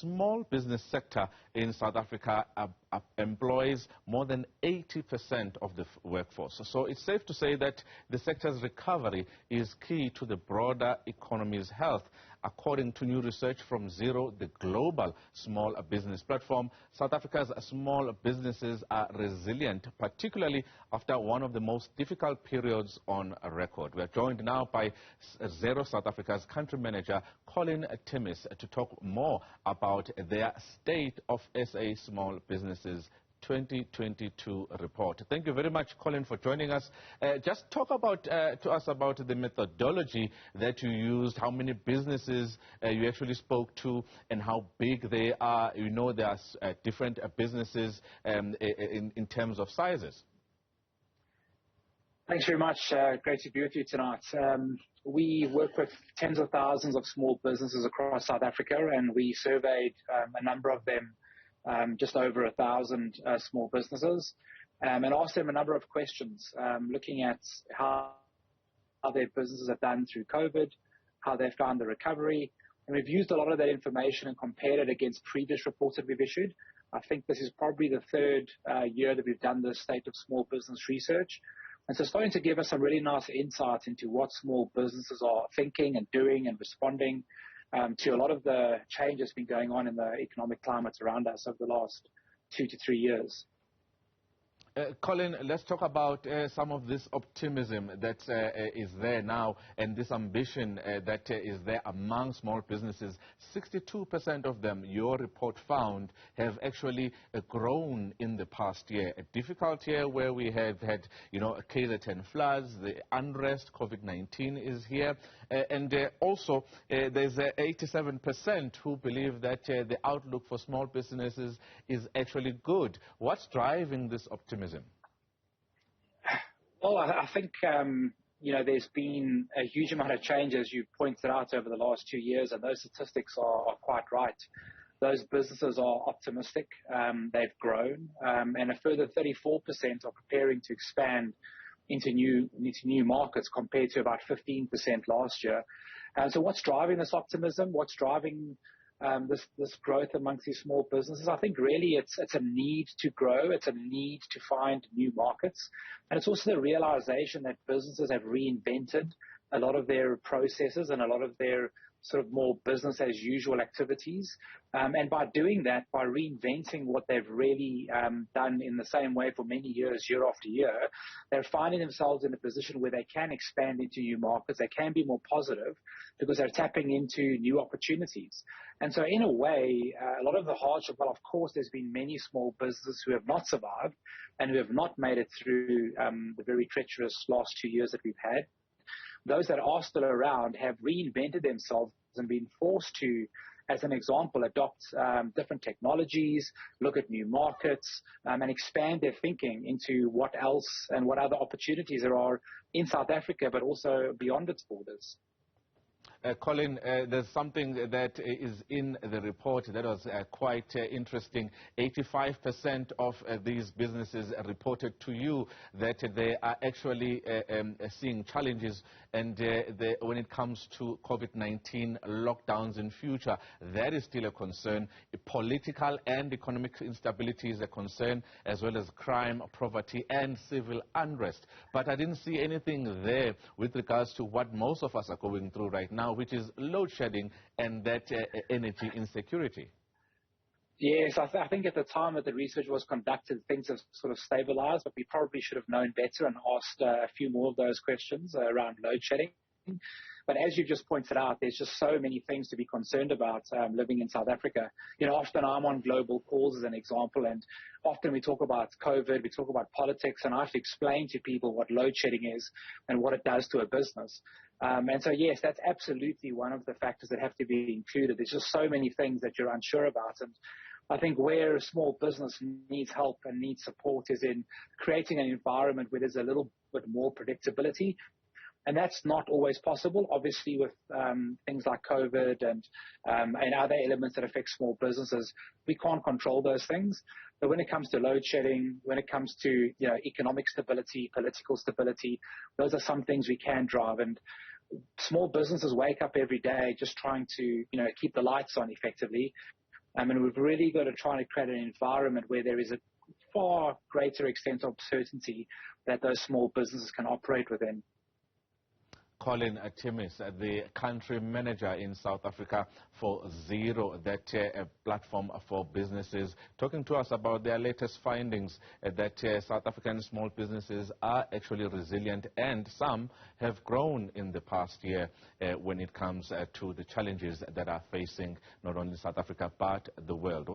small business sector in South Africa employs more than 80% of the workforce. So it's safe to say that the sector's recovery is key to the broader economy's health. According to new research from Xero, the global small business platform, South Africa's small businesses are resilient, particularly after one of the most difficult periods on record. We are joined now by Xero South Africa's country manager, Colin Timmis, to talk more about their State of SA Small Businesses 2022 report. Thank you very much, Colin, for joining us. Just talk to us about the methodology that you used, how many businesses you actually spoke to, and how big they are. You know, there are different businesses in terms of sizes. Thanks very much. Great to be with you tonight. We work with tens of thousands of small businesses across South Africa, and we surveyed a number of them, just over 1,000 small businesses, and asked them a number of questions, looking at how their businesses have done through COVID, how they've found the recovery. And we've used a lot of that information and compared it against previous reports that we've issued. I think this is probably the third year that we've done this State of Small Business research. And so starting to give us some really nice insights into what small businesses are thinking and doing and responding to a lot of the change that's been going on in the economic climate around us over the last 2 to 3 years. Colin, let's talk about some of this optimism that is there now, and this ambition that is there among small businesses. 62% of them, your report found, have actually grown in the past year. A difficult year where we have had, KZN floods, the unrest, COVID-19 is here, and also there's 87% who believe that the outlook for small businesses is actually good. What's driving this optimism? Well, I think, there's been a huge amount of change, as you pointed out, over the last 2 years, and those statistics are quite right. Those businesses are optimistic. They've grown, and a further 34% are preparing to expand into new markets compared to about 15% last year. So what's driving this optimism? What's driving this growth amongst these small businesses? I think really it's a need to grow. It's a need to find new markets. And it's also the realization that businesses have reinvented a lot of their processes and a lot of their sort of more business as usual activities. And by doing that, by reinventing what they've really done in the same way for many years, year after year, they're finding themselves in a position where they can expand into new markets. They can be more positive because they're tapping into new opportunities. And so in a way, a lot of the hardship, well, of course, there's been many small businesses who have not survived and who have not made it through the very treacherous last 2 years that we've had. Those that are still around have reinvented themselves and been forced to, as an example, adopt different technologies, look at new markets, and expand their thinking into what else and what other opportunities there are in South Africa, but also beyond its borders. Colin, there's something that is in the report that was quite interesting. 85% of these businesses reported to you that they are actually seeing challenges, and when it comes to COVID-19 lockdowns in future, that is still a concern. Political and economic instability is a concern, as well as crime, poverty, and civil unrest. But I didn't see anything there with regards to what most of us are going through right now, which is load shedding and that energy insecurity. Yes, I think at the time that the research was conducted, things have sort of stabilized, but we probably should have known better and asked a few more of those questions around load shedding. But as you just pointed out, there's just so many things to be concerned about living in South Africa. Often I'm on global calls as an example, and often we talk about COVID, we talk about politics, and I have to explain to people what load shedding is and what it does to a business. And so, yes, that's absolutely one of the factors that have to be included. There's just so many things that you're unsure about. And I think where a small business needs help and needs support is in creating an environment where there's a little bit more predictability. And that's not always possible, obviously, with things like COVID and other elements that affect small businesses. We can't control those things. But when it comes to load shedding, when it comes to economic stability, political stability, those are some things we can drive. And small businesses wake up every day just trying to keep the lights on effectively. And we've really got to try to create an environment where there is a far greater extent of certainty that those small businesses can operate within. Colin Timmis, the country manager in South Africa for Xero, that a platform for businesses, talking to us about their latest findings that South African small businesses are actually resilient, and some have grown in the past year when it comes to the challenges that are facing not only South Africa but the world.